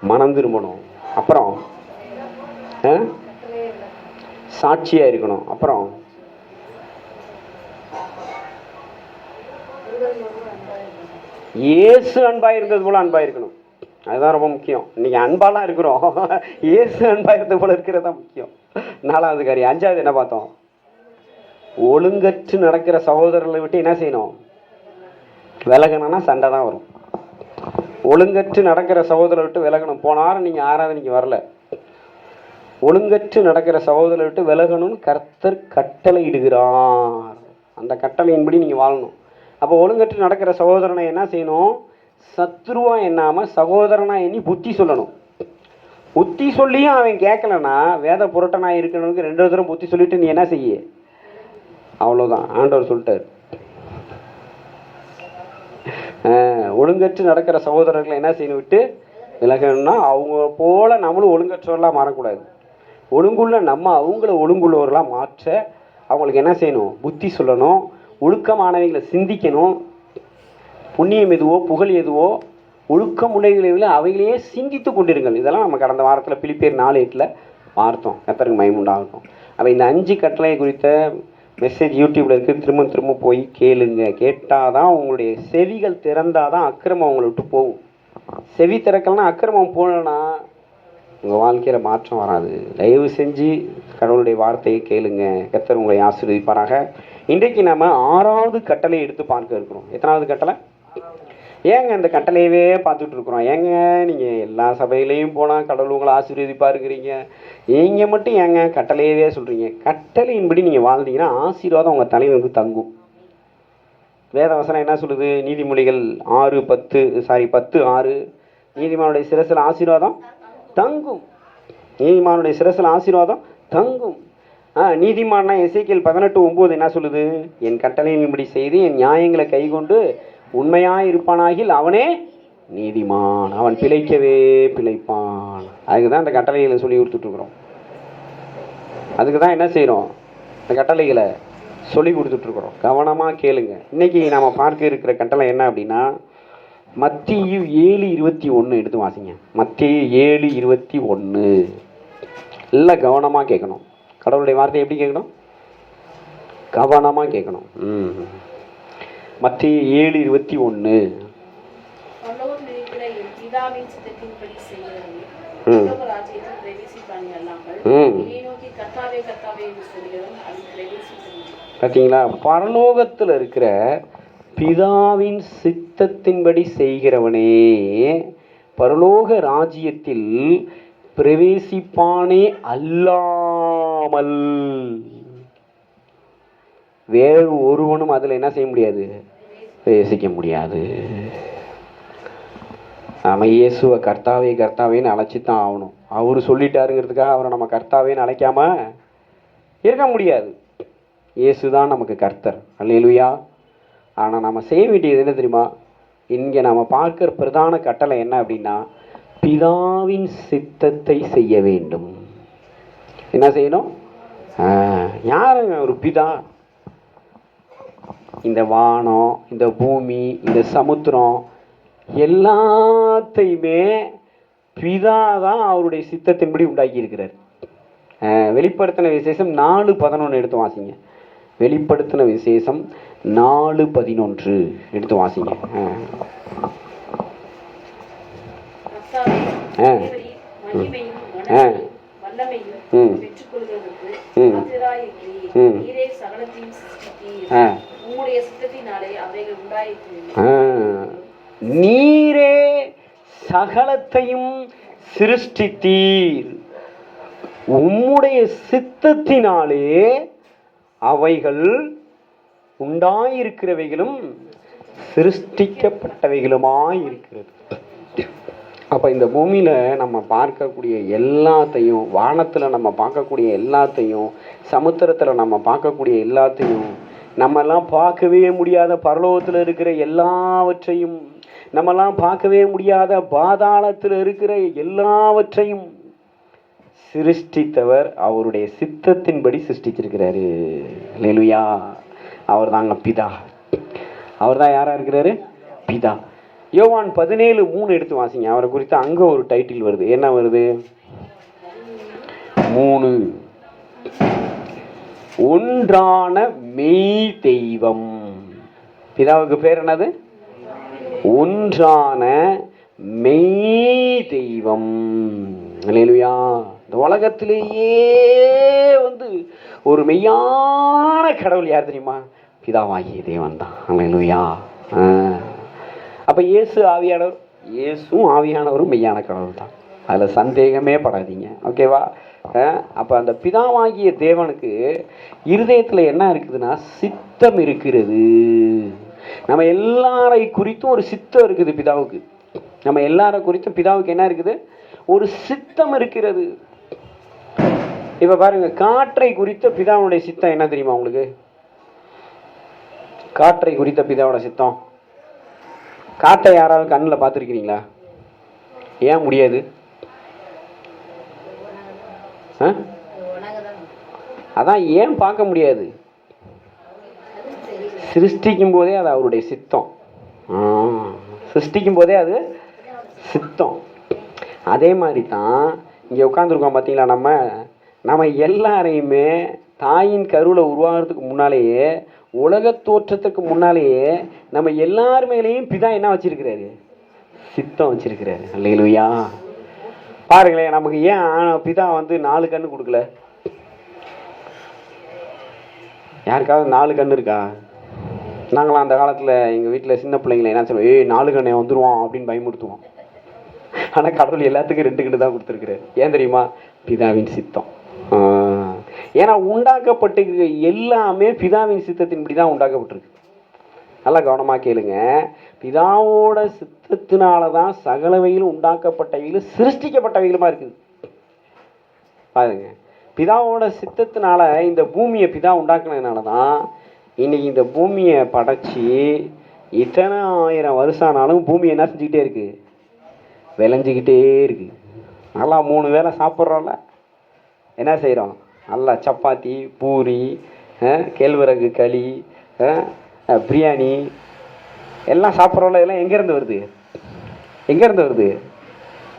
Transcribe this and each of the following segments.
மனம் திரும்பணும், அப்புறம் சாட்சியா இருக்கணும், அப்புறம் இயேசு அன்பா இருந்தது போல அன்பா இருக்கணும். அதுதான் ரொம்ப முக்கியம். இன்னைக்கு அன்பாலாம் இருக்கிறோம், இயேசு அன்பா இருந்தது போல இருக்கிறதா முக்கியம். 4வது காரியம். 5வது என்ன பார்த்தோம்? ஒழுங்கற்று நடக்கிற சகோதரர்களை விட்டு என்ன செய்யணும்? விலகணும்னா சண்டை தான் வரும். ஒழுங்கற்று நடக்கிற சகோதரரை விட்டு விலகணும். போன வாரம் நீங்க ஆராதனைக்கு வரல. ஒழுங்கற்று நடக்கிற சகோதரரை விட்டு விலகணும்னு கர்த்தர் கட்டளை இடுகிறார். அந்த கட்டளையின்படி நீங்க வாழணும். அப்போ ஒழுங்கற்று நடக்கிற சகோதரனை என்ன செய்யணும்? சத்துருவா எண்ணாம சகோதரனா எண்ணி புத்தி சொல்லணும். புத்தி சொல்லியும் அவன் கேட்கலன்னா வேத புரட்டனா இருக்கணும்னு 2 தடவை புத்தி சொல்லிட்டு நீ என்ன செய்ய? அவ்வளோதான். ஆண்டவர் சொல்லிட்டார். ஒழுங்கற்று நடக்கிற சகோதரர்களை என்ன செய்யணும்? விட்டு விலகணும்னா அவங்க போல நம்மளும் ஒழுங்கற்றவர்களாக மாறக்கூடாது. ஒழுங்குள்ள நம்ம அவங்கள ஒழுங்குள்ளவர்களாக மாற்ற அவங்களுக்கு என்ன செய்யணும்? புத்தி சொல்லணும். ஒழுக்கமானவைகளை சிந்திக்கணும். புண்ணியம் எதுவோ புகழ் எதுவோ ஒழுக்கம் உடைகளை அவைகளையே சிந்தித்து கொண்டிருங்கள். இதெல்லாம் நம்ம கடந்த வாரத்தில் பிலிப்பியர் 4:8 பார்த்தோம். கர்த்தருக்கு மகிமை உண்டாகட்டும். அப்போ இந்த 5 கட்டளை குறித்த மெசேஜ் யூடியூப்ல இருக்குது. திரும்ப போய் கேளுங்க. கேட்டாதான் உங்களுடைய செவிகள் திறந்தாதான் அக்கிரமம் உங்களை விட்டு போகும். செவி திறக்கலன்னா அக்கிரமம் போகலன்னா உங்கள் வாழ்க்கையில் மாற்றம் வராது. தயவு செஞ்சு கடவுளுடைய வார்த்தையை கேளுங்க. கர்த்தர் உங்களை ஆசீர்வதிப்பாராக. இன்றைக்கு நம்ம 6வது கட்டளை எடுத்து பார்க்க இருக்கிறோம். எத்தனாவது கட்டளை? ஏங்க இந்த கட்டளையவே பார்த்துட்டு இருக்கிறோம்? ஏங்க நீங்கள் எல்லா சபையிலையும் போனால் கடவுள் உங்களை ஆசீர்வதிப்பாருங்கிறீங்க, நீங்கள் மட்டும் ஏங்க கட்டளையவே சொல்கிறீங்க? கட்டளையின்படி நீங்கள் வாழ்ந்தீங்கன்னா ஆசீர்வாதம் உங்கள் தலைவனுக்கு தங்கும். வேதவசனம் என்ன சொல்லுது? நீதிமொழிகள் 10:6 நீதிமானுடைய சிரசில் ஆசீர்வாதம் தங்கும். நீதிமானுடைய சிரசில் ஆசீர்வாதம் தங்கும். நீதிமான்னா எசேக்கியேல் 18:9 என்ன சொல்லுது? என் கட்டளையின்படி செய்து என் நியாயங்களை கைக்கொண்டு உண்மையாக இருப்பானாகில் அவனே நீதிமான், அவன் பிழைக்கவே பிழைப்பான். அதுக்கு தான் இந்த கட்டளைகளை சொல்லி கொடுத்துட்ருக்குறோம். அதுக்கு தான் என்ன செய்கிறோம்? இந்த கட்டளைகளை சொல்லி கொடுத்துட்ருக்குறோம். கவனமாக கேளுங்க. இன்றைக்கி நம்ம பார்க்க இருக்கிற கட்டளை என்ன அப்படின்னா, மத்தேயு 7:21 எடுத்து வாசிங்க. மத்தேயு 7:21 எல்லாம் கவனமாக கேட்கணும். கடவுளுடைய வார்த்தை எப்படி கேட்கணும்? கவனமாக கேட்கணும். மத்தேயு 7:21 பார்த்தீங்களா? பரலோகத்தில் இருக்கிற பிதாவின் சித்தத்தின்படி செய்கிறவனே பரலோக ராஜ்யத்தில் பிரவேசிப்பானே அல்லாமல் வேறு ஒருவனும் அதில் என்ன செய்ய முடியாது? பிரவேசிக்க முடியாது. நம்ம இயேசுவை கர்த்தாவே கர்த்தாவேன்னு அழைச்சித்தான் ஆகணும். அவரு சொல்லிட்டாருங்கிறதுக்காக அவரை நம்ம கர்த்தாவேன்னு அழைக்காம இருக்க முடியாது. இயேசுதான் நமக்கு கர்த்தர். அல்லேலூயா. ஆனால் நம்ம செய்ய வேண்டியது என்ன தெரியுமா? இங்கே நம்ம பார்க்கிற பிரதான கட்டளை என்ன அப்படின்னா, பிதாவின் சித்தத்தை செய்ய வேண்டும். என்ன செய்யணும்? யாருங்க ஒரு பிதா? இந்த வானம், இந்த பூமி, இந்த சமுத்திரம் எல்லாத்தையுமே பிதா தான் அவருடைய சித்தத்தின்படி உண்டாக்கி இருக்கிறார். வெளிப்படுத்தின விசேஷம் 4:11 எடுத்து வாசிங்க. வெளிப்படுத்தின விசேஷம் 4:11 எடுத்து வாசிங்க. நீரே சகலத்தையும் சிருஷ்டித்தீர், உம்முடைய சித்தத்தினாலே அவைகள் உண்டாயிருக்கிறவைகளும் சிருஷ்டிக்கப்பட்டவைகளுமாய் இருக்கிறது. அப்போ இந்த பூமியில் நம்ம பார்க்கக்கூடிய எல்லாத்தையும், வானத்தில் நம்ம பார்க்கக்கூடிய எல்லாத்தையும், சமுத்திரத்தில் நம்ம பார்க்கக்கூடிய எல்லாத்தையும், நம்மெல்லாம் பார்க்கவே முடியாத பரலோகத்தில் இருக்கிற எல்லாவற்றையும், நம்மெல்லாம் பார்க்கவே முடியாத பாதாளத்தில் இருக்கிற எல்லாவற்றையும் சிருஷ்டித்தவர் அவருடைய சித்தத்தின்படி சிருஷ்டிச்சிருக்கிறாரு. அல்லேலூயா. அவர் தாங்க பிதா. அவர் தான் யாரா இருக்கிறாரு? பிதா. யோவான் 17:3 எடுத்து வாசிங்க. அவரை குறித்து அங்கே ஒரு டைட்டில் வருது. என்ன வருது? 3 ஒன்றான மெய் தெய்வம். பிதாவுக்கு பேர் என்னது? ஒன்றான மெய் தெய்வம். அல்லேலூயா. இந்த உலகத்திலேயே ஒரு மெய்யான கடவுள் யார் தெரியுமா? பிதாவாகிய தேவன் தான். அல்லேலூயா. அப்ப இயேசு ஆவியானவர், இயேசும் ஆவியானவரும் மெய்யான கடவுள் தான். அதில் சந்தேகமே படாதீங்க. ஓகேவா? அப்போ அந்த பிதாவாகிய தேவனுக்கு இருதயத்தில் என்ன இருக்குதுன்னா சித்தம் இருக்கிறது. நம்ம எல்லாரை குறித்தும் ஒரு சித்தம் இருக்குது பிதாவுக்கு. நம்ம எல்லாரை குறித்தும் பிதாவுக்கு என்ன இருக்குது? ஒரு சித்தம் இருக்கிறது. இப்போ பாருங்க, காற்றை குறித்த பிதாவுடைய சித்தம் என்ன தெரியுமா உங்களுக்கு? காற்றை குறித்த பிதாவோட சித்தம். காற்றை யாராவது கண்ணில் பார்த்துருக்கிறீங்களா? ஏன் முடியாது? அதான் ஏன் பார்க்க முடியாது? சிருஷ்டிக்கும் போதே அது அவருடைய சித்தம். சிருஷ்டிக்கும் போதே அது சித்தம். அதே மாதிரி தான் இங்கே உட்காந்துருக்கோம் பார்த்தீங்களா? நம்ம எல்லாரையுமே தாயின் கருவில் உருவாகிறதுக்கு முன்னாலேயே, உலக தோற்றத்துக்கு முன்னாலேயே நம்ம எல்லார் மேலேயும் பிதா என்ன வச்சிருக்கிறாரு? சித்தம் வச்சிருக்கிறாரு. அல்லேலூயா. பாருங்களேன், நமக்கு ஏன் பிதா 4 கண்ணு கொடுக்கல? யாருக்காவது 4 கண்ணு இருக்கா? நாங்களாம் அந்த காலத்தில் எங்கள் வீட்டில் சின்ன பிள்ளைங்களை என்ன சொல்லுவோம்? 4 கண்ணை வந்துடுவோம் அப்படின்னு பயமுறுத்துவோம். ஆனால் கடவுள் எல்லாத்துக்கும் 2 கண்ணு தான் கொடுத்துருக்குறாரு. ஏன் தெரியுமா? பிதாவின் சித்தம். ஏன்னா உண்டாக்கப்பட்டிருக்க எல்லாமே பிதாவின் சித்தத்தின்படி தான் உண்டாக்கப்பட்டிருக்கு. நல்லா கவனமாக கேளுங்க. பிதாவோட சித்தத்தினால தான் சகலவையிலும் உண்டாக்கப்பட்டவையிலும் சிருஷ்டிக்கப்பட்டவைகளுமா இருக்குது. பாருங்க, பிதாவோட சித்தத்தினால இந்த பூமியை பிதா உண்டாக்குனதுனால தான் இன்னைக்கு இந்த பூமியை படைச்சி இத்தனை 1000 வருஷம் ஆனாலும் பூமி என்ன செஞ்சுக்கிட்டே இருக்கு? விளைஞ்சிக்கிட்டே இருக்கு. நல்லா 3 வேளை சாப்பிட்றோம்ல, என்ன செய்கிறோம்? நல்லா சப்பாத்தி, பூரி, கேழ்வரகு களி, பிரியாணி எல்லாம் சாப்பிட்றோம்ல. இதெல்லாம் எங்கேருந்து வருது? எங்கேருந்து வருது?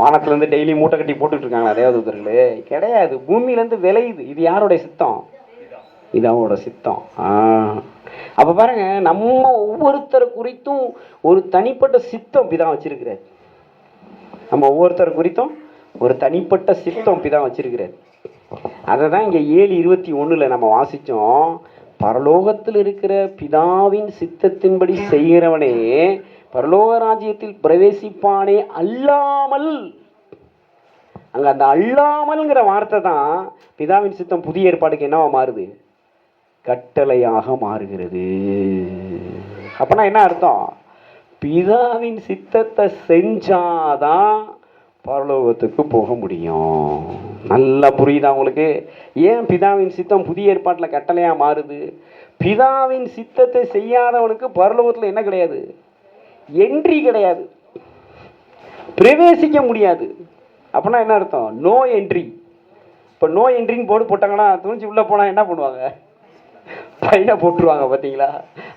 வானத்துலேருந்து டெய்லி மூட்டை கட்டி போட்டுட்ருக்காங்களா தேவதூதர்களே? கிடையாது, பூமியிலேருந்து விளையுது. இது யாருடைய சித்தம்? இதாவோட சித்தம். அப்போ பாருங்க, நம்ம ஒவ்வொருத்தரை குறித்தும் ஒரு தனிப்பட்ட சித்தம் பிதா வச்சிருக்கிறார். நம்ம ஒவ்வொருத்தரை குறித்தும் ஒரு தனிப்பட்ட சித்தம் பிதா வச்சிருக்கிறார். அதை தான் இங்கே 7:21 நம்ம வாசித்தோம். பரலோகத்தில் இருக்கிற பிதாவின் சித்தத்தின்படி செய்கிறவனே பரலோக ராஜ்யத்தில் பிரவேசிப்பானே அல்லாமல். அங்க அந்த அல்லாமல்ங்கிற வார்த்தை தான் பிதாவின் சித்தம் புதிய ஏற்பாடுக்கு என்னவா மாறுது? கட்டளையாக மாறுகிறது. அப்பனா என்ன அர்த்தம்? பிதாவின் சித்தத்தை செஞ்சாதான் பரலோகத்துக்கு போக முடியும். நல்லா புரியுதா உங்களுக்கு? ஏன் பிதாவின் சித்தம் புதிய ஏற்பாட்டில் கட்டளையா மாறுது? பிதாவின் சித்தத்தை செய்யாதவனுக்கு பரலோகத்தில் என்ன கிடையாது? என்ட்ரி கிடையாது, பிரவேசிக்க முடியாது. அப்படின்னா என்ன அர்த்தம்? No entry. இப்போ நோ என்ட்ரின்னு போர்டு போட்டாங்கன்னா துணிச்சு உள்ளே போனால் என்ன பண்ணுவாங்க? பையனை போட்டுருவாங்க. பார்த்தீங்களா?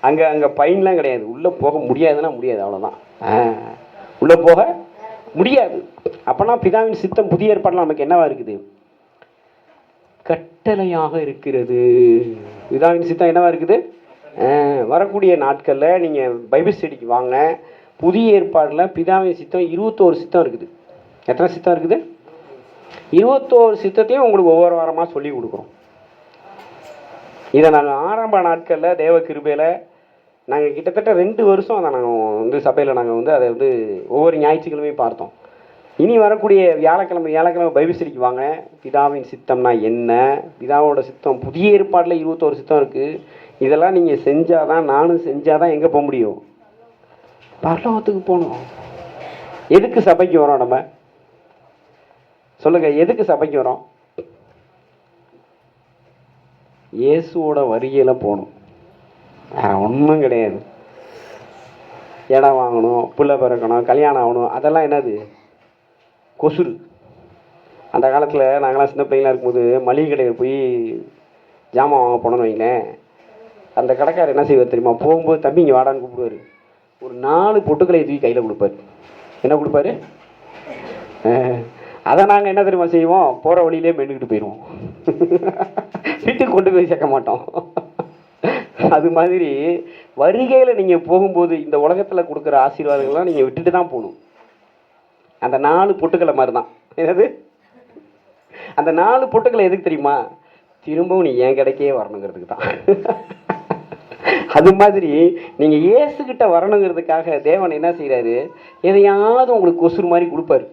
அங்கே பையன்லாம் கிடையாது. உள்ளே போக முடியாதுன்னா முடியாது, அவ்வளோதான். உள்ளே போக முடியாது. அப்போனா பிதாவின் சித்தம் புதிய ஏற்பாடுல நமக்கு என்னவா இருக்குது? கட்டளையாக இருக்கிறது. பிதாவின் சித்தம் என்னவா இருக்குது? வரக்கூடிய நாட்களில் நீங்கள் பைபிள் ஸ்டடிக்கு வாங்க. புதிய ஏற்பாடில் பிதாவின் சித்தம் 21 சித்தம் இருக்குது. எத்தனை சித்தம் இருக்குது? 21 சித்தத்தையும் உங்களுக்கு ஒவ்வொரு வாரமாக சொல்லி கொடுக்குறோம். இதை நாங்கள் ஆரம்ப நாட்களில் தேவ கிருபையில் நாங்கள் கிட்டத்தட்ட 2 வருஷம் அதை நாங்கள் சபையில் நாங்கள் அதை ஒவ்வொரு ஞாயிற்றுக்கிழமையும் பார்த்தோம். இனி வரக்கூடிய வியாழக்கிழமை பைபிள் ஸ்டடிக்கு வாங்க. பிதாவின் சித்தம்னா என்ன? பிதாவோட சித்தம் புதிய ஏற்பாடில் 21 சித்தம் இருக்குது. இதெல்லாம் நீங்கள் செஞ்சாதான், நானும் செஞ்சாதான் எங்கே போக முடியும்? பரலோகத்துக்கு போகணும். எதுக்கு சபைக்கு வரோம் நம்ம? சொல்லுங்க, எதுக்கு சபைக்கு வரோம்? இயேசுவோட வரியில போகணும். வேற ஒன்றும் கிடையாது. இடம் வாங்கணும், பிள்ளை பிறக்கணும், கல்யாணம் ஆகணும், அதெல்லாம் என்னது? கொசுறு. அந்த காலத்தில் நாங்களாம் சின்ன பிள்ளைங்களாக இருக்கும்போது மளிகை கடையில் போய் ஜாமான் வாங்க போனோன்னு வைங்களேன். அந்த கடைக்காரர் என்ன செய்வார் தெரியுமா? போகும்போது தம்பி இங்கே வாடான்னு கூப்பிடுவார். ஒரு 4 பொட்டுக்களை தூக்கி கையில் கொடுப்பாரு. என்ன கொடுப்பாரு? அதை நாங்கள் என்ன தெரியுமா செய்வோம்? போகிற வழியிலே மென்னுக்கிட்டு போயிடுவோம். வீட்டுக்கு கொண்டு போய் சேர்க்க மாட்டோம். அது மாதிரி வருகையில் நீங்கள் போகும்போது இந்த உலகத்தில் கொடுக்குற ஆசீர்வாதங்கள்லாம் நீங்கள் விட்டுட்டு தான் போகணும். அந்த 4 பொட்டுக்களை மாதிரி தான். என்னது? அந்த 4 பொட்டுக்களை எதுக்கு தெரியுமா? திரும்பவும் நீ என் கிடைக்கே வரணுங்கிறதுக்கு தான். அது மாதிரி நீங்கள் இயேசுகிட்ட வரணுங்கிறதுக்காக தேவன் என்ன செய்கிறாரு? எதையாவது உங்களுக்கு கொசுறு மாதிரி கொடுப்பாரு.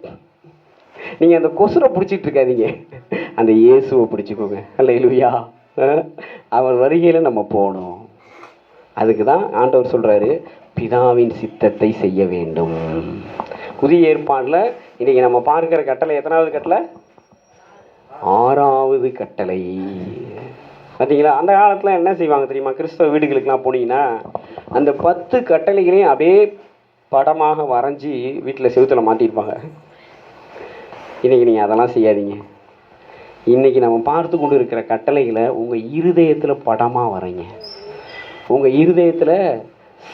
நீங்கள் அந்த கொசுரை பிடிச்சிட்டு இருக்காதீங்க, அந்த இயேசுவை பிடிச்சிக்கோங்க. அல்லேலூயா. அவர் வருகையில் நம்ம போகணும். அதுக்கு தான் ஆண்டவர் சொல்கிறாரு, பிதாவின் சித்தத்தை செய்ய வேண்டும். புதிய ஏற்பாடில் இன்றைக்கி நம்ம பார்க்குற கட்டளை எத்தனாவது கட்டளை? 6வது கட்டளை. பார்த்தீங்களா? அந்த காலத்தில் என்ன செய்வாங்க தெரியுமா? கிறிஸ்தவ வீடுகளுக்கெல்லாம் போனீங்கன்னா அந்த 10 கட்டளைகளையும் அப்படியே படமாக வரைஞ்சி வீட்டில் செவுத்தில் மாட்டியிருப்பாங்க. இன்றைக்கி நீங்கள் அதெல்லாம் செய்யாதீங்க. இன்றைக்கி நம்ம பார்த்து கொண்டு இருக்கிற கட்டளைகளை உங்கள் இருதயத்தில் படமாக வரைங்க. உங்கள் இருதயத்தில்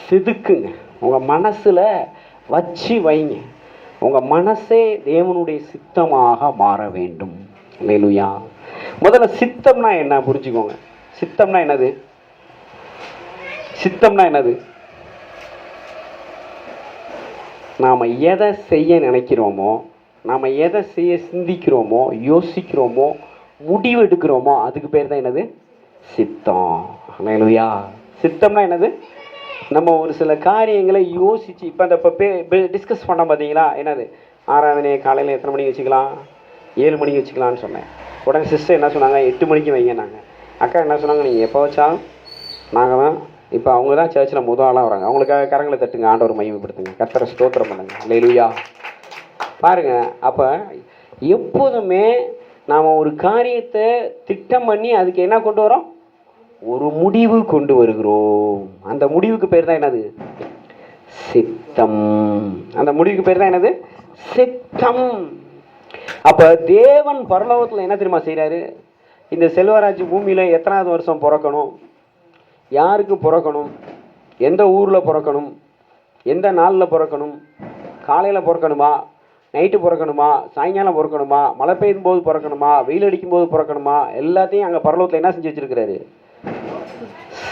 செதுக்குங்க. உங்கள் மனசில் வச்சு வைங்க. உங்கள் மனசே தேவனுடைய சித்தமாக மாற வேண்டும். அல்லேலூயா. முதல்ல சித்தம்னா என்ன புரிஞ்சுக்கோங்க. சித்தம்னா என்னது? சித்தம்னா என்னது? நாம் எதை செய்ய நினைக்கிறோமோ, நாம் எதை செய்ய சிந்திக்கிறோமோ, யோசிக்கிறோமோ, முடிவு எடுக்கிறோமோ, அதுக்கு பேர் தான் என்னது? சித்தம். அல்லேலூயா. சித்தம்னா என்னது? நம்ம ஒரு சில காரியங்களை யோசித்து இப்போ அந்த இப்போ டிஸ்கஸ் பண்ண பார்த்தீங்களா? என்னது? ஆராதனையை காலையில் எத்தனை மணிக்கு வச்சுக்கலாம்? 7 மணிக்கு வச்சுக்கலான்னு சொன்னேன். உடனே சிஸ்டர் என்ன சொன்னாங்க? 8 மணிக்கு வைங்க. நாங்கள் அக்கா என்ன சொன்னாங்க? நீங்கள் எப்போ வச்சாலும் நாங்கள் தான். இப்போ அவங்க தான் சர்ச்சில் முதல் ஆளாக வராங்க. அவங்களுக்காக கரங்களை தட்டுங்க, ஆண்டவர் மகிமைப்படுத்துங்க, கர்த்தரை ஸ்தோத்திரம் பண்ணுங்க. அல்லேலூயா. பாருங்கள், அப்போ எப்போதுமே நாம் ஒரு காரியத்தை திட்டம் பண்ணி அதுக்கு என்ன கொண்டு வரோம்? ஒரு முடிவு கொண்டு வருகிறோம். அந்த முடிவுக்கு பேர் தான் என்னது? சித்தம். அந்த முடிவுக்கு பேர் தான் என்னது? சித்தம். அப்போ தேவன் பரலோகத்தில் என்ன தெரியுமா செய்கிறாரு? இந்த செல்வராஜ் பூமியில் எத்தனாவது வருஷம் பிறக்கணும், யாருக்கு பிறக்கணும், எந்த ஊரில் பிறக்கணும், எந்த நாளில் பிறக்கணும், காலையில் பிறக்கணுமா, நைட்டு பிறக்கணுமா, சாயங்காலம் பிறக்கணுமா, மழை பெய்யும் போது பிறக்கணுமா, வெயில் அடிக்கும் போது பிறக்கணுமா, எல்லாத்தையும் அங்கே பரலோகத்தில் என்ன செஞ்சு வச்சிருக்கிறாரு?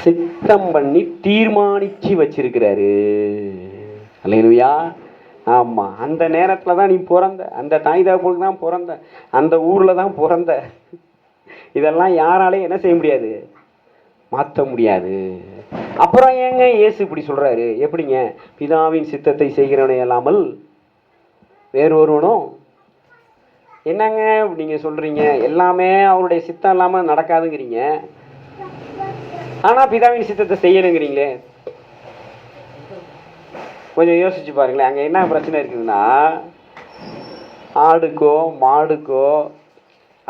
சித்தம் பண்ணி தீர்மானிச்சு வச்சிருக்கிறாரு. அல்லேலூயா. ஆமாம், அந்த நேரத்தில் தான் நீ பிறந்த, அந்த தாய் தகப்பனுக்கு தான் பிறந்த, அந்த ஊரில் தான் பிறந்த. இதெல்லாம் யாராலையும் என்ன செய்ய முடியாது? மாற்ற முடியாது. அப்புறம் ஏங்க இயேசு இப்படி சொல்கிறாரு? எப்படிங்க? பிதாவின் சித்தத்தை செய்கிறவனே அல்லாமல் வேறு ஒருவனும். என்னங்க நீங்கள் சொல்கிறீங்க? எல்லாமே அவருடைய சித்தம் இல்லாமல் நடக்காதுங்கிறீங்க, ஆனால் பிதாவின் சித்தத்தை செய்யணுங்கிறீங்களே. கொஞ்சம் யோசிச்சு பாருங்களேன். அங்கே என்ன பிரச்சனை இருக்குதுன்னா, ஆடுக்கோ மாடுக்கோ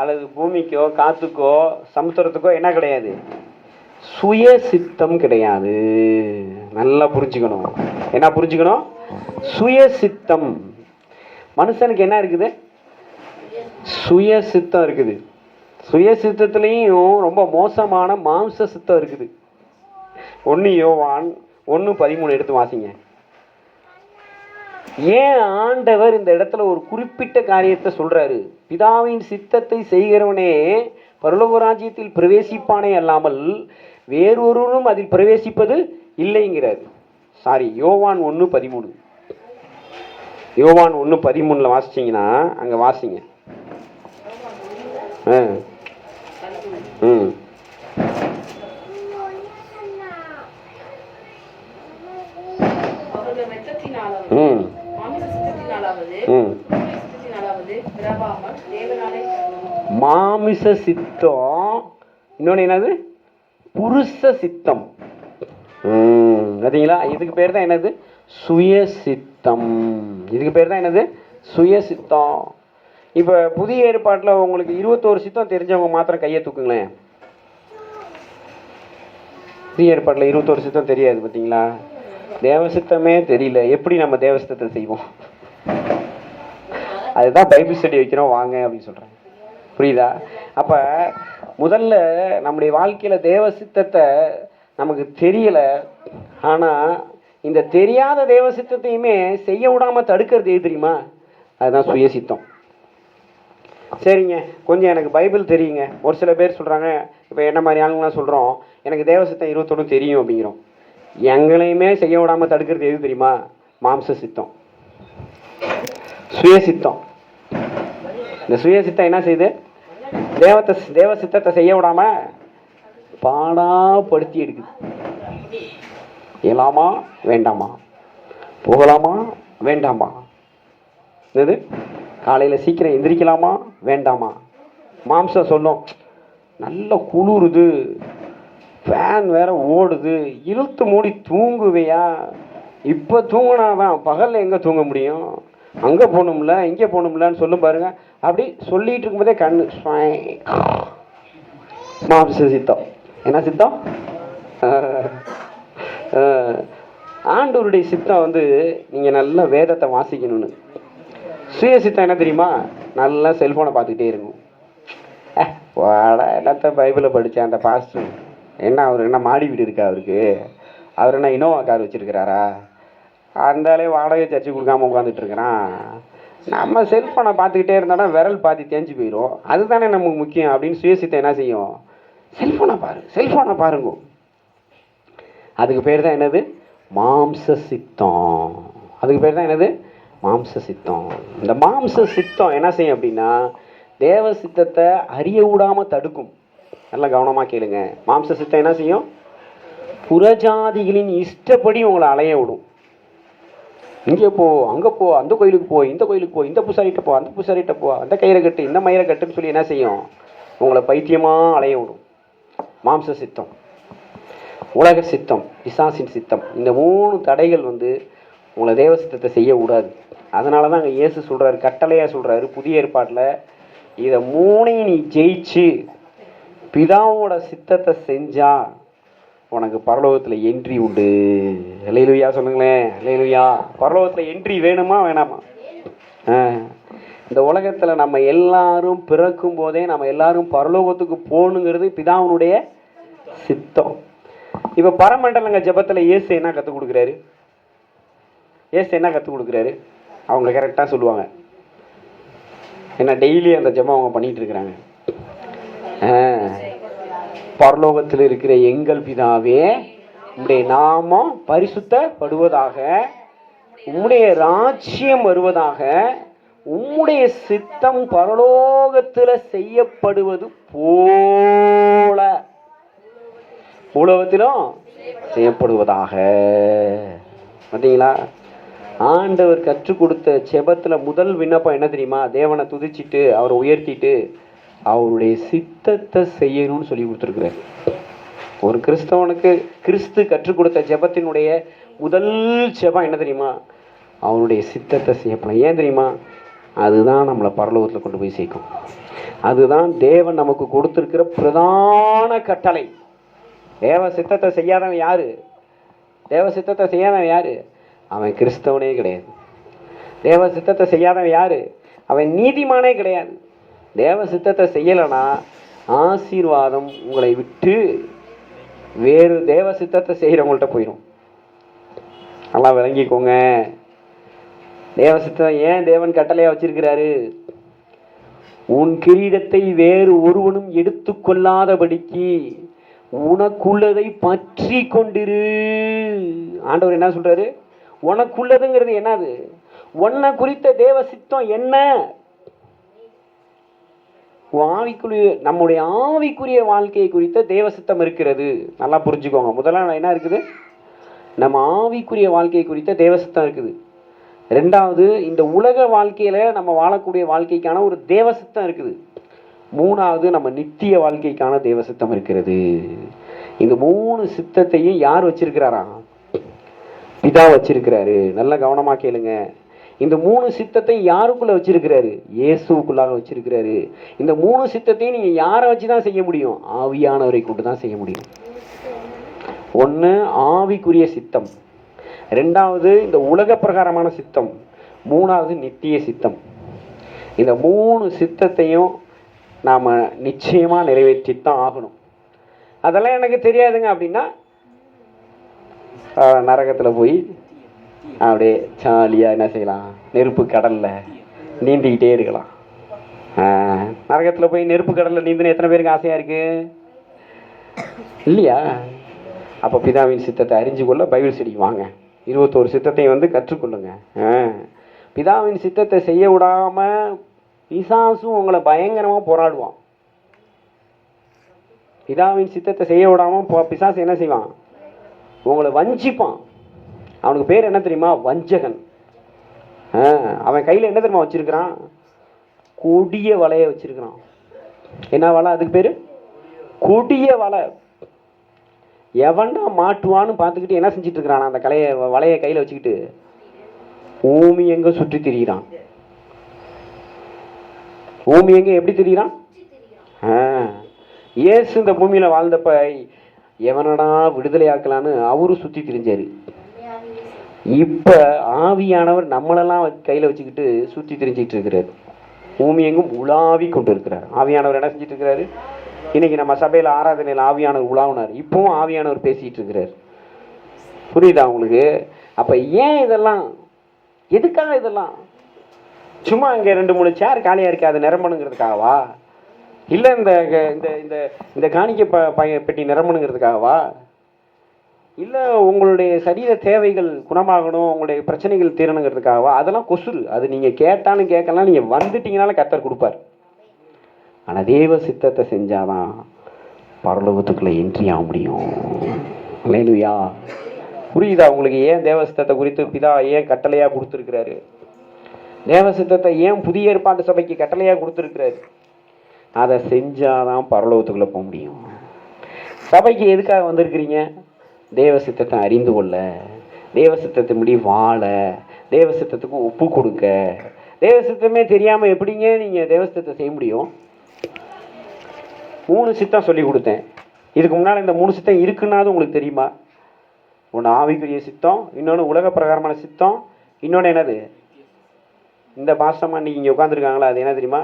அல்லது பூமிக்கோ காற்றுக்கோ சமுத்திரத்துக்கோ என்ன கிடையாது? சுய சித்தம் கிடையாது. நல்லா புரிஞ்சுக்கணும். என்ன புரிஞ்சுக்கணும்? சுய சித்தம். மனுஷனுக்கு என்ன இருக்குது? சுய சித்தம் இருக்குது. சுய சித்தத்துலேயும் ரொம்ப மோசமான மாம்ச சித்தம் இருக்குது. 1 யோவான் 1:13 எடுத்து வாசிங்க. ஏன் ஆண்டவர் இந்த இடத்துல ஒரு குறிப்பிட்ட காரியத்தை சொல்றாரு? பிதாவின் சித்தத்தை செய்கிறவனே பரலோக ராஜ்யத்தில் பிரவேசிப்பானே அல்லாமல் வேறொருவரும் அதில் பிரவேசிப்பது இல்லைங்கிறாரு. சாரி, யோவான் 1:13. யோவான் 1:13 வாசிச்சிங்கன்னா அங்கே வாசிங்க. ம் ம் மாமிச சித்தம், இன்னொன்று என்னது? புருஷ சித்தம். பார்த்தீங்களா? இதுக்கு பேர் தான் என்னது? சுய சித்தம். இதுக்கு பேர் தான் என்னது? சுய சித்தம். இப்போ புதிய ஏற்பாட்டில் உங்களுக்கு 21 சித்தம் தெரிஞ்சவங்க மாத்திரம் கையை தூக்குங்களேன். புதிய ஏற்பாட்டில் 21 சித்தம் தெரியாது. பார்த்தீங்களா? தேவசித்தமே தெரியல, எப்படி நம்ம தேவசித்தத்தை செய்வோம்? அதுதான் பைபிள் ஸ்டடி வைக்கிறோம் வாங்க அப்படின்னு சொல்கிறேன். புரியுதா? அப்போ முதல்ல நம்முடைய வாழ்க்கையில் தேவசித்தத்தை நமக்கு தெரியலை. ஆனால் இந்த தெரியாத தேவ சித்தத்தையுமே செய்ய விடாம தடுக்கிறது எது தெரியுமா? அதுதான் சுயசித்தம். சரிங்க, கொஞ்சம் எனக்கு பைபிள் தெரியுங்க. ஒரு சில பேர் சொல்கிறாங்க, இப்போ என்ன மாதிரி ஆளுங்களாம் சொல்கிறோம், எனக்கு தேவசித்தம் 21 தெரியும் அப்படிங்கிறோம். எங்களையுமே செய்ய விடாமல் தடுக்கிறது எது தெரியுமா? மாம்ச சித்தம், சுயசித்தம். இந்த சுயசித்தம் என்ன செய்யுது? தேவ சித்தத்தை செய்ய விடாம பாடாப்படுத்தி எடுக்குது. இயலாமா வேண்டாமா, போகலாமா வேண்டாமா, இது காலையில் சீக்கிரம் எந்திரிக்கலாமா வேண்டாமா. மாம்சம் சொல்லும், நல்ல குளிருது, ஃபேன் வேற ஓடுது, இழுத்து மூடி தூங்குவையா, இப்போ தூங்கினாதான் பகலில் எங்கே தூங்க முடியும், அங்கே போகணும்ல இங்கே போகணும்லன்னு சொல்லும் பாருங்க. அப்படி சொல்லிட்டு இருக்கும்போதே கண்ணு மாம்ச சித்தம். என்ன சித்தம்? ஆண்டவருடைய சித்தம் வந்து நீங்கள் நல்ல வேதத்தை வாசிக்கணும்னு. சுயசித்தம் என்ன தெரியுமா? நல்லா செல்ஃபோனை பார்த்துக்கிட்டே இருக்கும். வாடா எல்லாத்தையும் பைபிளை படித்தேன், அந்த பாஸ்டர் என்ன அவர் என்ன மாடி வீடு இருக்கா அவருக்கு, அவர் என்ன இனோவா கார் வச்சுருக்கிறாரா, அந்தாலே வாடகை சர்ச்சை கொடுக்காம உட்காந்துட்டு இருக்கிறான். நம்ம செல்ஃபோனை பார்த்துக்கிட்டே இருந்தோன்னா விரல் பாதி தேஞ்சு போயிடும், அதுதானே நமக்கு முக்கியம் அப்படின்னு சுயசித்தம் என்ன செய்யும்? செல்ஃபோனை பாருங்க. அதுக்கு பேர் தான் என்னது? மாம்ச சித்தம். அதுக்கு பேர் தான் என்னது? மாம்ச சித்தம். இந்த மாம்ச சித்தம் என்ன செய்யும் அப்படின்னா, தேவ சித்தத்தை அறிய விடாமல் தடுக்கும். நல்லா கவனமாக கேளுங்க. மாம்ச சித்தம் என்ன செய்யும்? புறஜாதிகளின் இஷ்டப்படி உங்களை அலைய விடும். இங்கே போ, அங்கே போ, அந்த கோயிலுக்கு போ, இந்த கோயிலுக்கு போ, இந்த பூசாரிட்ட போ, அந்த பூசாரிட்ட போ, அந்த கயிறை கட்டு, இந்த மயிரை கட்டுன்னு சொல்லி என்ன செய்யும்? உங்களை பைத்தியமாக அலைய விடும். மாம்ச சித்தம், உலக சித்தம், பிசாசின் சித்தம். இந்த 3 தடைகள் வந்து உங்களை தேவ சித்தத்தை செய்ய விடாது. அதனால தான் அங்கே இயேசு சொல்கிறாரு, கட்டளையாக சொல்கிறாரு புதிய ஏற்பாட்டில், இதை 3ஐயும் நீ ஜெயிச்சு பிதாவோட சித்தத்தை செஞ்சா உனக்கு பரலோகத்தில் என்ட்ரி உண்டு. அல்லேலூயா சொல்லுங்களேன். அல்லேலூயா. பரலோகத்தில் என்ட்ரி வேணுமா வேணாமா? இந்த உலகத்தில் நம்ம எல்லாரும் பிறக்கும் போதே நம்ம எல்லாரும் பரலோகத்துக்கு போகணுங்கிறது பிதாவினுடைய சித்தம். இப்போ பரமண்டலங்க ஜபத்தில் இயேசு என்ன கற்றுக் கொடுக்குறாரு? இயேசு என்ன கற்றுக் கொடுக்குறாரு? அவங்க கரெக்டாக சொல்லுவாங்க. ஏன்னா டெய்லி அந்த ஜபம் அவங்க பண்ணிகிட்டு இருக்கிறாங்க. பரலோகத்தில் இருக்கிற எங்கள் பிதாவே, உம்முடைய நாமம் பரிசுத்தப்படுவதாக, உம்முடைய ராஜ்யம் வருவதாக, உம்முடைய சித்தம் பரலோகத்தில் செய்யப்படுவது போல பூலோகத்திலும் செய்யப்படுவதாக. பார்த்தீங்களா? ஆண்டவர் கற்றுக் கொடுத்த செபத்தில் முதல் விண்ணப்பம் என்ன தெரியுமா? தேவனை துதிச்சிட்டு அவரை உயர்த்திட்டு அவருடைய சித்தத்தை செய்யணும்னு சொல்லி கொடுத்துருக்குறாரு. ஒரு கிறிஸ்தவனுக்கு கிறிஸ்து கற்றுக் கொடுத்த ஜெபத்தினுடைய முதல் ஜெபம் என்ன தெரியுமா? அவருடைய சித்தத்தை செய்யப்படும். ஏன் தெரியுமா? அதுதான் நம்மளை பரலோகத்தில் கொண்டு போய் சேர்க்கும். அதுதான் தேவன் நமக்கு கொடுத்துருக்கிற பிரதான கட்டளை. தேவ சித்தத்தை செய்யாதவன் யாரு? தேவ சித்தத்தை செய்யாதவன் யாரு? அவன் கிறிஸ்தவனே கிடையாது. தேவ சித்தத்தை செய்யாதவன் யாரு? அவன் நீதிமானே கிடையாது. தேவ சித்தத்தை செய்யலைன்னா ஆசீர்வாதம் உங்களை விட்டு வேறு தேவ சித்தத்தை செய்கிறவங்கள்ட்ட போயிடும். நல்லா விளங்கிக்கோங்க. தேவ சித்தம் ஏன் தேவன் கட்டளையாக வச்சிருக்கிறாரு? உன் கிரீடத்தை வேறு ஒருவனும் எடுத்துக்கொள்ளாதபடிக்கு உனக்குள்ளதை பற்றி கொண்டிரு. ஆண்டவர் என்ன சொல்றாரு? உனக்குள்ளதுங்கிறது என்னது? உன்னை குறித்த தேவ சித்தம் என்ன? நம்முடைய ஆவிக்குரிய வாழ்க்கையை குறித்த தேவ சித்தம் இருக்கிறது. நல்லா புரிஞ்சுக்கோங்க. முதல்ல என்ன இருக்குது? நம்ம ஆவிக்குரிய வாழ்க்கையை குறித்த தேவ சித்தம் இருக்குது. ரெண்டாவது, இந்த உலக வாழ்க்கையில நம்ம வாழக்கூடிய வாழ்க்கைக்கான ஒரு தேவ சித்தம் இருக்குது. மூணாவது, நம்ம நித்திய வாழ்க்கைக்கான தேவ சித்தம் இருக்கிறது. இந்த 3 சித்தத்தையும் யார் வச்சிருக்கிறாரா? பிதா வச்சிருக்கிறாரு. நல்ல கவனமா கேளுங்க. இந்த 3 சித்தத்தை யாருக்குள்ள வச்சிருக்கிறாரு? இயேசுக்குள்ளாக வச்சிருக்கிறாரு. இந்த 3 சித்தத்தையும் நீங்க யாரை வச்சுதான் செய்ய முடியும்? ஆவியானவரை கொண்டு தான் செய்ய முடியும். ஒன்று ஆவிக்குரிய சித்தம், ரெண்டாவது இந்த உலக பிரகாரமான சித்தம், மூணாவது நித்திய சித்தம். இந்த 3 சித்தத்தையும் நாம் நிச்சயமாக நிறைவேற்றித்தான் ஆகணும். அதெல்லாம் எனக்கு தெரியாதுங்க அப்படின்னா நரகத்தில் போய் அப்படியே ஜாலியாக என்ன செய்யலாம், நெருப்பு கடலில் நீந்திக்கிட்டே இருக்கலாம். நரகத்தில் போய் நெருப்பு கடலில் நீந்துன்னு எத்தனை பேருக்கு ஆசையாக இருக்குது இல்லையா? அப்போ பிதாவின் சித்தத்தை அறிஞ்சு கொள்ள பைபிள் ஸ்டடிக்கு வாங்க. 21 சித்தத்தையும் கற்றுக்கொள்ளுங்க. பிதாவின் சித்தத்தை செய்ய விடாமல் பிசாசும் உங்களை பயங்கரமாக போராடுவான். பிதாவின் சித்தத்தை செய்ய விடாமல் பிசாசு என்ன செய்வான், உங்களை வஞ்சிப்பான். அவனுக்கு பேர் என்ன தெரியுமா? வஞ்சகன். அவன் கையில் என்ன தெரியுமா வச்சிருக்கிறான்? கொடிய வலையை வச்சிருக்கிறான். என்ன வலை? அதுக்கு பேர் கொடிய வலை. எவன்டா மாட்டுவான்னு பார்த்துக்கிட்டு என்ன செஞ்சுட்டு இருக்கிறான்? அந்த வலையை கையில் வச்சுக்கிட்டு பூமி எங்க சுற்றி திரிகிறான். பூமி எங்க எப்படி திரிகிறான்? இயேசு இந்த பூமியில வாழ்ந்தப்ப எவனடா விடுதலை ஆக்கலான்னு அவரு சுத்தி திரிஞ்சாரு. இப்ப ஆவியானவர் நம்மளெல்லாம் கையில வச்சுக்கிட்டு சுத்தி திரிஞ்சிட்டு இருக்கிறாரு. பூமி எங்கும் உலாவி கொண்டு இருக்கிறார். ஆவியானவர் என்ன செஞ்சிட்டு இருக்கிறாரு? இன்னைக்கு நம்ம சபையில ஆராதனையில் ஆவியானவர் உலாவினார். இப்பவும் ஆவியானவர் பேசிட்டு இருக்கிறார். புரியுதா உங்களுக்கு? அப்ப ஏன் இதெல்லாம், எதுக்காக இதெல்லாம்? சும்மா இங்க 2-3 சேர் காலியா இருக்கு, அது நிரம்பணுங்கிறதுக்காகவா? இல்ல இந்த இந்த இந்த காணிக்கை பெட்டி நிரம்பணுங்கிறதுக்காகவா? இல்ல உங்களுடைய சரீர தேவைகள் குணமாகணும், உங்களுடைய பிரச்சனைகள் தீரணுங்கிறதுக்காகவா? அதெல்லாம் கொசுறு. அது நீங்க கேட்டாலும் கேட்கலாம், நீங்க வந்துட்டீங்கனாலும் கர்த்தர் கொடுப்பார். ஆனா தேவ சித்தத்தை செஞ்சாதான் பரலோகத்துக்குள்ள என்ட்ரி ஆக முடியும். அல்லேலூயா. புரியுதா உங்களுக்கு? ஏன் தேவ சித்தத்தை குறித்து பிதா ஏன் கட்டளையா கொடுத்துருக்கிறாரு? தேவ சித்தத்தை ஏன் புதிய ஏற்பாட்டு சபைக்கு கட்டளையா கொடுத்துருக்கிறாரு? அதை செஞ்சாதான் பரலோகத்துக்குள்ள போக முடியும். சபைக்கு எதுக்காக வந்திருக்கிறீங்க? தேவ சித்தத்தை அறிந்து கொள்ள, தேவ சித்தத்தின்படி வாழ, தேவ சித்தத்துக்கு ஒப்பு கொடுக்க. தேவ சித்தமே தெரியாம எப்படிங்க நீங்க தேவ சித்தத்தை செய்ய முடியும்? 3 சித்தம் சொல்லி கொடுத்தேன். இதுக்கு முன்னாடி இந்த 3 சித்தம் இருக்குன்னாது உங்களுக்கு தெரியுமா? ஒன்று ஆவிக்குரிய சித்தம், இன்னொன்று உலக பிரகாரமான சித்தம், இன்னொன்று என்னது? இந்த பாசமா இன்னைக்கு இங்கே உட்காந்துருக்காங்களா, அது என்ன தெரியுமா?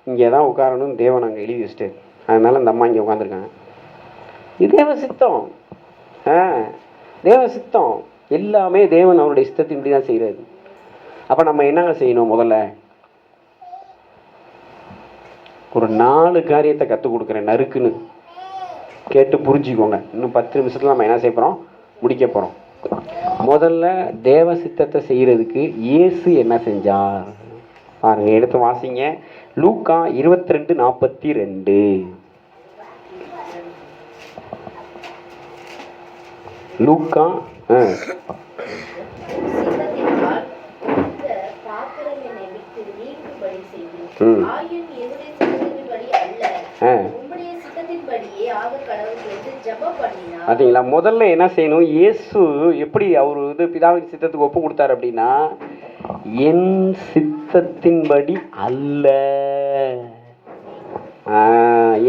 இங்கே தான் உட்காரணும் தேவன் அங்கே எழுதி வச்சுட்டு, அதனால இந்த அம்மா இங்கே உட்காந்துருக்காங்க. இது தேவ சித்தம். தேவ சித்தம் எல்லாமே தேவன் அவருடைய சித்தத்தின்படி தான் செய்கிறது. அப்போ நம்ம என்னங்க செய்யணும்? முதல்ல ஒரு 4 காரியத்தை கற்றுக் கொடுக்குறேன், நறுக்குன்னு கேட்டு புரிஞ்சுக்கோங்க. இன்னும் 10 நிமிஷத்துல நம்ம என்ன செய்ய போகிறோம்? முடிக்க போகிறோம். முதல்ல தேவ சித்தத்தை செய்கிறதுக்கு இயேசு என்ன செஞ்சார் பாருங்க. எடுத்து வாசிங்க. லூக்கா 22:42. லூக்கா பார்த்தீங்களா? முதல்ல என்ன செய்யணும்? இயேசு எப்படி அவர் பிதாவின் சித்தத்துக்கு ஒப்பு கொடுத்தாரு அப்படின்னா, என் சித்தத்தின்படி அல்ல.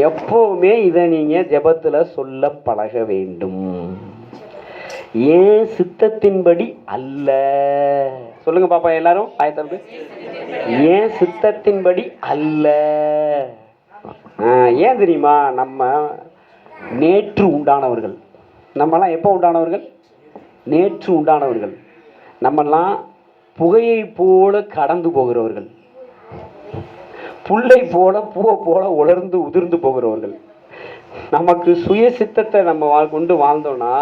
எப்பவுமே இதை நீங்க ஜெபத்துல சொல்ல பழக வேண்டும். ஏன் சித்தத்தின்படி அல்ல. சொல்லுங்க பாப்பா எல்லாரும் ஆயத்தம். ஏன் சித்தத்தின்படி அல்ல. ஏன் தெரியுமா? நம்ம நேற்று உண்டானவர்கள். நம்மலாம் எப்போ உண்டானவர்கள்? நேற்று உண்டானவர்கள். நம்மெல்லாம் புகையை போல கடந்து போகிறவர்கள், புல்லை போல பூவை போல உலர்ந்து உதிர்ந்து போகிறவர்கள். நமக்கு சுய சித்தத்தை நம்ம கொண்டு வாழ்ந்தோம்னா,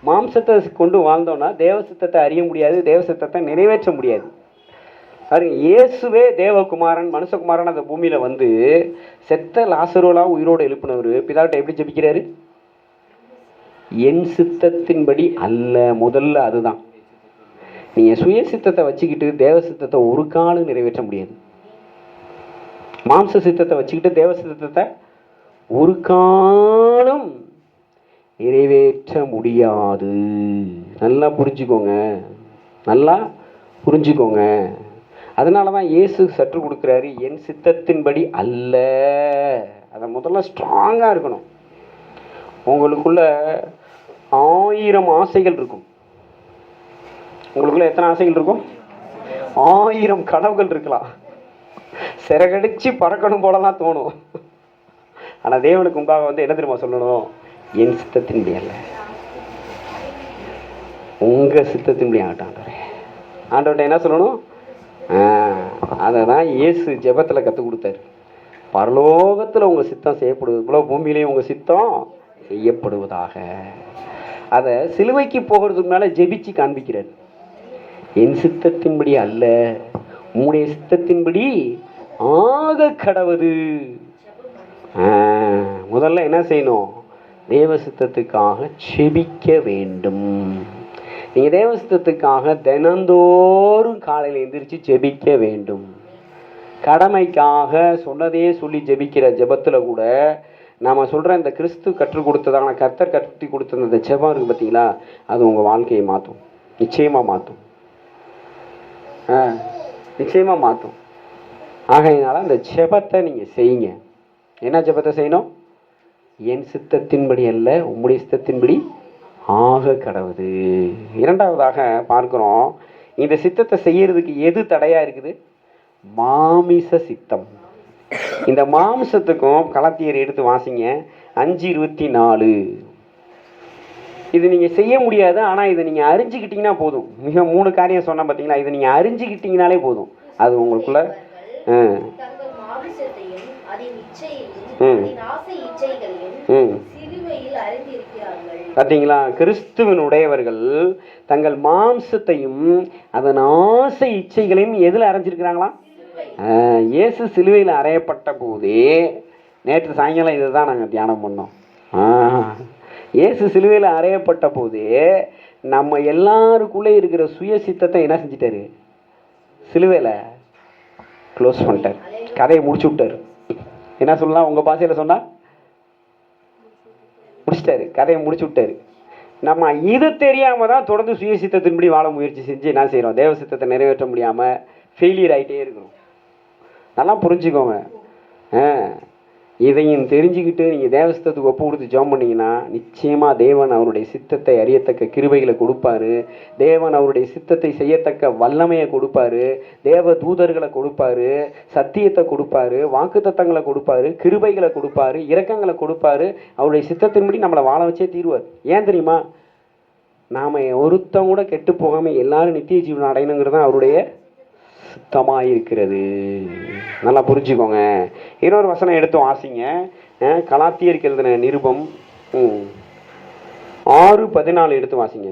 மாம்சத்தை கொண்டு வாழ்ந்தோம்னா தேவ சித்தத்தை அறிய முடியாது, தேவ சித்தத்தை நிறைவேற்ற முடியாது. இயேசுவே தேவகுமாரன், மனுஷகுமாரன் அந்த பூமியில வந்து செத்த லாசரோலாம் உயிரோடு எழுப்பினவர் பிதாவிட்ட எப்படி ஜெபிக்கிறாரு? என் சித்தத்தின்படி அல்ல. முதல்ல அதுதான். நீங்க சுய சித்தத்தை வச்சுக்கிட்டு தேவ சித்தத்தை ஒரு காலம் நிறைவேற்ற முடியாது. மாம்ச சித்தத்தை வச்சுக்கிட்டு தேவ சித்தத்தை ஒரு காலம் நிறைவேற்ற முடியாது. நல்லா புரிஞ்சுக்கோங்க, நல்லா புரிஞ்சுக்கோங்க. அதனாலதான் இயேசு சற்று கொடுக்குறாரு, என் சித்தத்தின்படி அல்ல. அதை முதல்ல ஸ்ட்ராங்கா இருக்கணும். உங்களுக்குள்ள 1000 ஆசைகள் இருக்கும். உங்களுக்குள்ள எத்தனை ஆசைகள் இருக்கும்? 1000 கனவுகள் இருக்கலாம். சிறகடிச்சு பறக்கணும் போலலாம் தோணும். ஆனா தேவனுக்கு முன்பாக வந்து என்ன தெரியுமா சொல்லணும்? என் சித்தத்தின்படி அல்ல. உங்கள் சித்தத்தின்படி ஆகட்டும் ஆண்டவரே. ஆண்டவர்கிட்ட என்ன சொல்லணும்? அதை தான் இயேசு ஜெபத்தில் கற்றுக் கொடுத்தாரு. பரலோகத்தில் உங்கள் சித்தம் செய்யப்படுவது போல பூமியிலேயும் உங்கள் சித்தம் செய்யப்படுவதாக. அதை சிலுவைக்கு போகிறதுக்கு மேலே ஜெபிச்சு காண்பிக்கிறார். என் சித்தத்தின்படி அல்ல, உம்முடைய சித்தத்தின்படி ஆக கடவுது. முதல்ல என்ன செய்யணும்? தேவ சித்தத்துக்காக செபிக்க வேண்டும். நீங்கள் தேவ சித்தத்துக்காக தினந்தோறும் காலையில் எந்திரிச்சு ஜெபிக்க வேண்டும். கடமைக்காக சொன்னதே சொல்லி ஜெபிக்கிற ஜெபத்தில் கூட நாம் சொல்கிற இந்த கிறிஸ்து கற்றுக் கொடுத்ததான கர்த்தர் கற்றுக் கொடுத்த இந்த ஜெபம் இருக்குது பார்த்தீங்களா, அது உங்கள் வாழ்க்கையை மாற்றும். நிச்சயமாக மாற்றும். நிச்சயமாக மாற்றும். ஆகையினால அந்த ஜெபத்தை நீங்கள் செய்யுங்க. என்ன ஜெபத்தை செய்யணும்? என் சித்தத்தின்படி அல்ல, உம்முடைய சித்தத்தின்படி ஆக கடவுது. இரண்டாவதாக பார்க்கிறோம், இந்த சித்தத்தை செய்யறதுக்கு எது தடையாக இருக்குது? மாமிச சித்தம். இந்த மாம்சத்துக்கும் கலாத்தியர் எடுத்து வாசிங்க 5:24. இது நீங்கள் செய்ய முடியாது, ஆனால் இதை நீங்கள் அறிஞ்சிக்கிட்டீங்கன்னா போதும். மிக 3 காரியம் சொன்ன பார்த்தீங்களா, இதை நீங்கள் அறிஞ்சிக்கிட்டீங்கனாலே போதும். அது உங்களுக்குள்ள பார்த்தீங்களா, கிறிஸ்துவனுடையவர்கள் தங்கள் மாம்சத்தையும் அதன் ஆசை இச்சைகளையும் எதில் அரைஞ்சிருக்கிறாங்களா? இயேசு சிலுவையில் அறையப்பட்ட போதே, நேற்று சாயங்காலம் இதை தான் நாங்கள் தியானம் பண்ணோம். இயேசு சிலுவையில் அறையப்பட்ட போதே நம்ம எல்லாருக்குள்ளே இருக்கிற சுய சித்தத்தை என்ன செஞ்சிட்டாரு? சிலுவையில் க்ளோஸ் பண்ணிட்டார். கதையை முடிச்சு விட்டார். என்ன சொல்லலாம் உங்கள் பாஷையில் சொன்னால்? முடிச்சிட்டாரு, கதையை முடிச்சு விட்டாரு. நம்ம இது தெரியாமல் தான் தொடர்ந்து சுய சித்தத்தின்படி வாழ முயற்சி செஞ்சு என்ன செய்கிறோம்? தேவ சித்தத்தை நிறைவேற்ற முடியாமல் ஃபெயிலியர் ஆகிட்டே இருக்கிறோம். நல்லா புரிஞ்சுக்கோங்க. இதையும் தெரிஞ்சுக்கிட்டு நீங்கள் தேவ சித்தத்துக்கு ஒப்பு கொடுத்து ஜெபம் பண்ணிங்கன்னா நிச்சயமாக தேவன் அவருடைய சித்தத்தை அறியத்தக்க கிருபைகளை கொடுப்பாரு. தேவன் அவருடைய சித்தத்தை செய்யத்தக்க வல்லமையை கொடுப்பாரு. தேவ தூதர்களை கொடுப்பாரு, சத்தியத்தை கொடுப்பாரு, வாக்குத்தத்தங்களை கொடுப்பாரு, கிருபைகளை கொடுப்பாரு, இரக்கங்களை கொடுப்பாரு. அவருடைய சித்தத்தின்படி நம்மளை வாழ வச்சே தீர்வார். ஏன் தெரியுமா? நாம் ஒருத்தம் கூட கெட்டு போகாமல் எல்லாரும் நித்திய ஜீவனம் அடையணுங்கிறது தான் அவருடைய சுத்தமாக இருக்கிறது. நல்லா புரிஞ்சுக்கோங்க. இன்னொரு வசனம் எடுத்து வாசிங்க. கலாத்தியருக்கு எழுதின நிருபம் 6:14 எடுத்து வாசிங்க.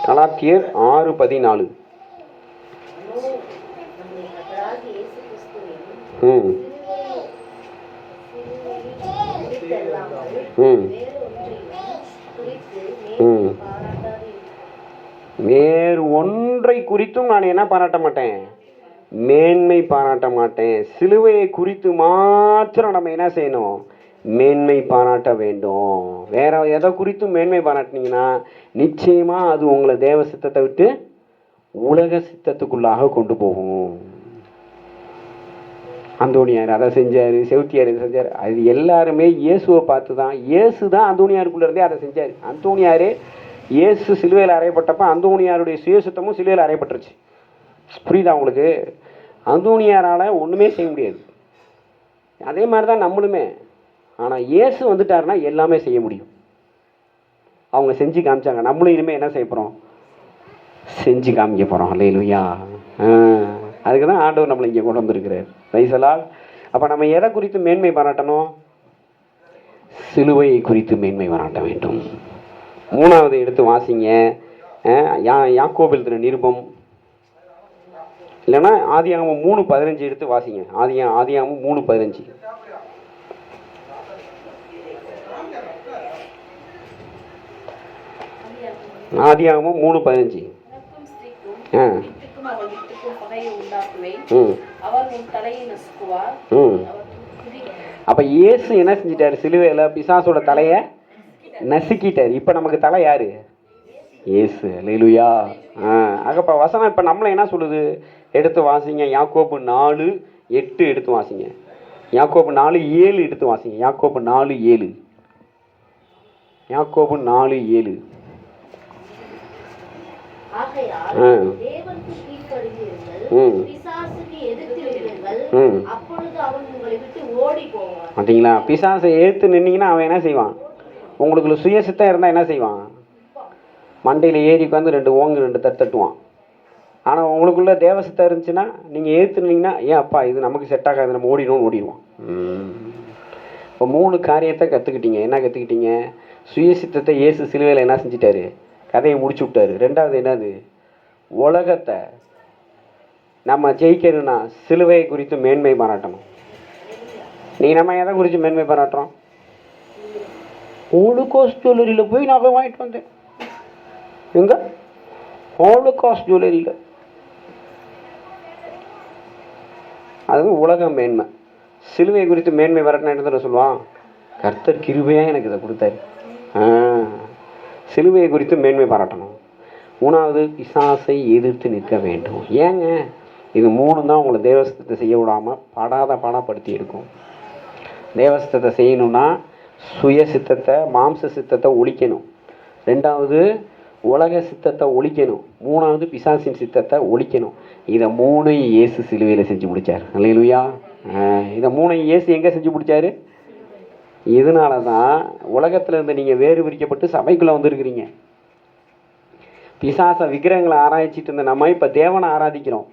கலாத்தியர் 6:14. வேறு ஒன்றை குறித்தும் நான் என்ன பாராட்ட மாட்டேன்? மேன்மை பாராட்ட மாட்டேன். சிலுவையை குறித்து மாத்திரம் நம்ம என்ன செய்யணும்? மேன்மை பாராட்ட வேண்டும். வேற எதை குறித்தும் மேன்மை பாராட்டினீங்கன்னா நிச்சயமாக அது உங்களை தேவ சித்தத்தை விட்டு உலக சித்தத்துக்குள்ளாக கொண்டு போகும். அந்தோணியார் அதை செஞ்சார், செவுத்தியார் இதை செஞ்சார். அது எல்லாருமே இயேசுவை பார்த்து தான். இயேசு தான் அந்தோணியாருக்குள்ளே இருந்தே அதை செஞ்சார். அந்தோணியாரே இயேசு சிலுவையில் அறையப்பட்டப்போ அந்தோணியாருடைய சுயசுத்தமும் சிலுவையில் அறையப்பட்டுருச்சு. புரியுதா உங்களுக்கு? அந்தோணியாரால் ஒன்றுமே செய்ய முடியாது. அதே மாதிரி தான் நம்மளுமே. ஆனால் இயேசு வந்துட்டாருன்னா எல்லாமே செய்ய முடியும். அவங்க செஞ்சு காமிச்சாங்க, நம்மளும் இனிமேல் என்ன செய்ய போகிறோம்? செஞ்சு காமிக்க போகிறோம். அல்லேலூயா. அதுக்கு தான் ஆண்டவர் நம்மளை இங்கே கொண்டு வந்திருக்கிறார். ரைசலா. அப்போ நம்ம எதை குறித்து மேன்மை பாராட்டணும்? சிலுவையை குறித்து மேன்மை பாராட்ட வேண்டும். 3வது எடுத்து வாசிங்க. யாக்கோபு எழுதின நிருபம், இல்லைன்னா ஆதியாகமம் 3:15 எடுத்து வாசிங்க. ஆதியாகமம் 3:15. ஆதியாகமம் 3:15. அப்ப இயேசு என்ன செஞ்சிட்டாரு? சிலுவையில பிசாசோட தலையை நசுக்கிட்டார். இப்போ நமக்கு தலை யாரு? இயேசு. அல்லேலூயா. அகப்ப வசனம் இப்போ நம்மளை என்ன சொல்லுது? எடுத்து வாசிங்க. யாக்கோபு 4:8 எடுத்து வாசிங்க. யாக்கோபு 4:7 எடுத்து வாசிங்க. யாக்கோபு 4:7. யாக்கோபு 4:7. பார்த்தீங்களா? பிசாசை எதிர்த்து நின்னீங்கன்னா அவன் என்ன செய்வான்? உங்களுக்கு சுயசித்தம் இருந்தால் என்ன செய்வான்? மண்டையில் ஏறி உட்காந்து 2 ஓங்கு 2 தட்டுவான். ஆனால் உங்களுக்குள்ள தேவசித்தம் இருந்துச்சுன்னா நீங்கள் ஏற்றுனீங்கன்னா, ஏன் அப்பா இது நமக்கு செட் ஆகாது, நம்ம ஓடிடுவான். இப்போ 3 காரியத்தை கற்றுக்கிட்டீங்க. என்ன கற்றுக்கிட்டீங்க? சுயசித்தத்தை இயேசு சிலுவையில் என்ன செஞ்சிட்டாரு? கதையை முடிச்சு விட்டாரு. 2வது என்னது? உலகத்தை நம்ம ஜெயிக்கணும்னா சிலுவையை குறித்து மேன்மை பாராட்டணும். நீங்கள் நம்ம எதை குறித்து மேன்மை பாராட்டுறோம்? ஹோலோகாஸ்ட் ஜுவல்லரியில் போய் நகை வாங்கிட்டு வந்தேன். எங்க? ஹோலோகாஸ்ட் ஜுவல்லரியில். அது உலக மேன்மை. சிலுவை குறித்து மேன்மை பாராட்டினா என்ன சொல்லுவான்? கர்த்தர் கிருபையாக எனக்கு இதை கொடுத்தாரு. சிலுவையை குறித்து மேன்மை பாராட்டணும். 3வது, பிசாசை எதிர்த்து நிற்க வேண்டும். ஏங்க? இது 3 தான் உங்களை தேவசித்தத்தை செய்ய விடாமல் பாடாப்படுத்தி இருக்கும். தேவசித்தத்தை செய்யணும்னா சுய சித்தத்தை, மாம்ச சித்தத்தை ஒழிக்கணும். 2வது, உலக சித்தத்தை ஒழிக்கணும். 3வது, பிசாசின் சித்தத்தை ஒழிக்கணும். இதை 3 இயேசு சிலுவையில் செஞ்சு முடித்தார். அல்லேலூயா. இதை 3 இயேசு எங்கே செஞ்சு முடித்தார்? இதனால தான் உலகத்தில் இருந்து நீங்கள் வேறு பிரிக்கப்பட்டு சபைக்குள்ளே வந்துருக்கிறீங்க. பிசாச விக்கிரகங்களை ஆராய்ச்சிட்டு இருந்த நம்ம இப்போ தேவனை ஆராதிக்கிறோம்.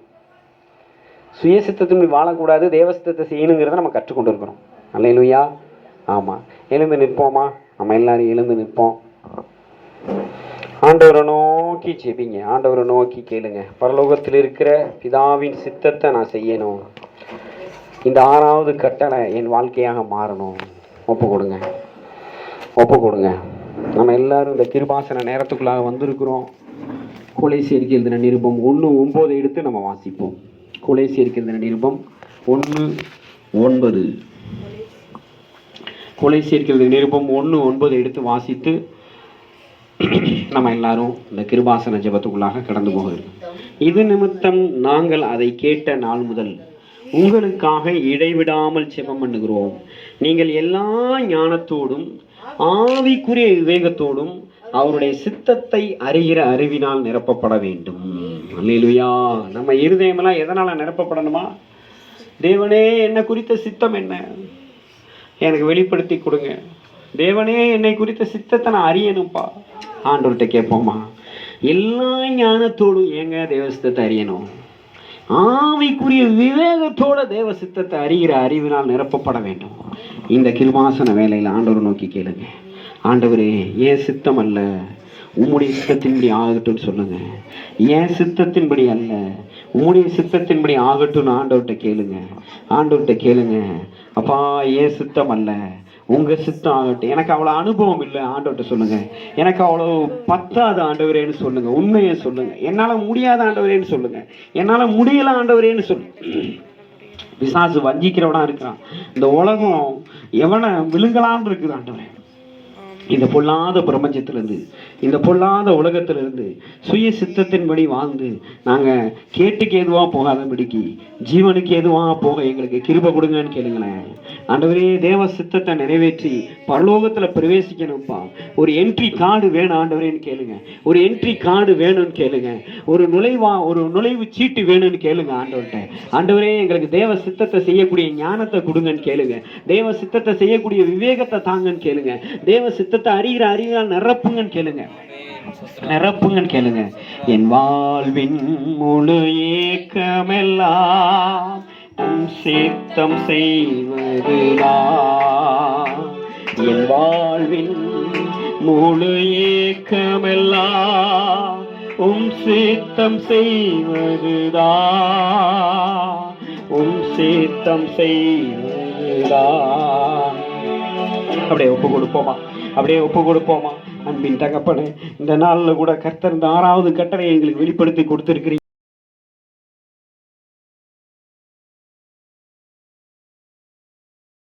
சுயசித்தத்தின் வாழக்கூடாது, தேவசித்தத்தை செய்யணுங்கிறத நம்ம கற்றுக்கொண்டு இருக்கிறோம். அல்லேலூயா. ஆமாம். எழுந்து நிற்போமா? நம்ம எல்லாரும் எழுந்து நிற்போம். ஆண்டவரை நோக்கி ஜெபிங்க. ஆண்டவரை நோக்கி கேளுங்க. பரலோகத்தில் இருக்கிற பிதாவின் சித்தத்தை நான் செய்யணும். இந்த 6வது கட்டளை என் வாழ்க்கையாக மாறணும். ஒப்பு கொடுங்க. நம்ம எல்லாரும் இந்த கிருபாசன நேரத்துக்குள்ளாக வந்திருக்கிறோம். கொலைசேரிக்கு எழுதின நிருபம் 1:9 எடுத்து நம்ம வாசிப்போம். கொலைசேரிக்கு எழுதின நிருபம் 1:9. கொலைசேரிக்கு எழுதின நிருபம் 1:9 எடுத்து வாசித்து நம்ம எல்லாரும் இந்த கிருபாசன ஜெபத்துக்குள்ளாக கடந்து போகிறோம். இது நிமித்தம் நாங்கள் அதை கேட்ட நாள் முதல் உங்களுக்காக இடைவிடாமல் ஜெபம் பண்ணுகிறோம். நீங்கள் எல்லா ஞானத்தோடும் ஆவிக்குரிய விவேகத்தோடும் அவருடைய சித்தத்தை அறிகிற அறிவினால் நிரப்பப்பட வேண்டும். அல்லேலூயா. நம்ம இருதயமெல்லாம் எதனால் நிரப்பப்படணுமா? தேவனே என்னை குறித்த சித்தம் என்ன எனக்கு வெளிப்படுத்தி கொடுங்க. தேவனே என்னை குறித்த சித்தத்தை நான் அறியணும்ப்பா. ஆண்டவர்கிட்ட கேட்போமா? எல்லா ஞானத்தோடும் ஏங்க தேவ சித்தத்தை அறியணும்? ஆவிக்குரிய விவேகத்தோட தேவ சித்தத்தை அறிகிற அறிவினால் நிரப்பப்பட வேண்டும். இந்த கிருபாசன வேலையில் ஆண்டவரை நோக்கி கேளுங்க. ஆண்டவரே, ஏன் சித்தம் அல்ல, உம்முடைய சித்தத்தின்படி ஆகட்டும்னு சொல்லுங்க. ஏன் சித்தத்தின்படி அல்ல, உம்முடைய சித்தத்தின்படி ஆகட்டும்னு ஆண்டவர்கிட்ட கேளுங்க. அப்பா, ஏன் சித்தம் அல்ல, உங்க சித்தம் ஆகட்டும். எனக்கு அவ்வளோ அனுபவம் இல்லை, ஆண்டவர்கிட்ட சொல்லுங்க. எனக்கு அவ்வளோ பத்தாது ஆண்டவரேன்னு சொல்லுங்க. உண்மையை சொல்லுங்க. என்னால் முடியாத ஆண்டவரேன்னு சொல்லுங்க. என்னால் முடியல ஆண்டவரேன்னு சொல்லுங்க. பிசாசு வஞ்சிக்கிறவனா இருக்கிறான். இந்த உலகம் எவனை விழுங்கலான்னு இருக்குது ஆண்டவரே. இந்த பொல்லாத பிரபஞ்சத்திலிருந்து, இந்த பொல்லாத உலகத்திலிருந்து சுய சித்தத்தின்படி வாழ்ந்து நாங்கள் கேட்டுக்கு எதுவாக போகாதபடிக்கு ஜீவனுக்கு எதுவாக போக எங்களுக்கு கிருபை கொடுங்கன்னு கேளுங்களேன். ஆண்டவரே, தேவ சித்தத்தை நிறைவேற்றி பரலோகத்தில் பிரவேசிக்கணும்ப்பா. ஒரு என்ட்ரி கார்டு வேணும் ஆண்டவரேன்னு கேளுங்க. ஒரு என்ட்ரி கார்டு வேணும்னு கேளுங்க. ஒரு நுழைவு சீட்டு வேணும்னு கேளுங்க ஆண்டவர்கிட்ட. ஆண்டவரே, எங்களுக்கு தேவ சித்தத்தை செய்யக்கூடிய ஞானத்தை கொடுங்கன்னு கேளுங்க. தேவ சித்தத்தை செய்யக்கூடிய விவேகத்தை தாங்கன்னு கேளுங்க. தேவ சித்தத்தை அறிகிற அறிவினால் நிரப்புங்கன்னு கேளுங்க. என் வாழ்வின் முழு ஏக்கமெல்லாம் உம் சித்தம் செய்வதுதான். என் வாழ்வின் முழு ஏக்கமெல்லாம் உம் சித்தம் செய்வதுதான். உம் சித்தம் செய்வதுதான். அப்படியே ஒப்பு கொடுப்போமா? அன்பின் தகப்பனே, இந்த நாளில் கூட கர்த்தர் இந்த 6வது கட்டளை எங்களுக்கு வெளிப்படுத்தி கொடுத்திருக்கிறீங்க.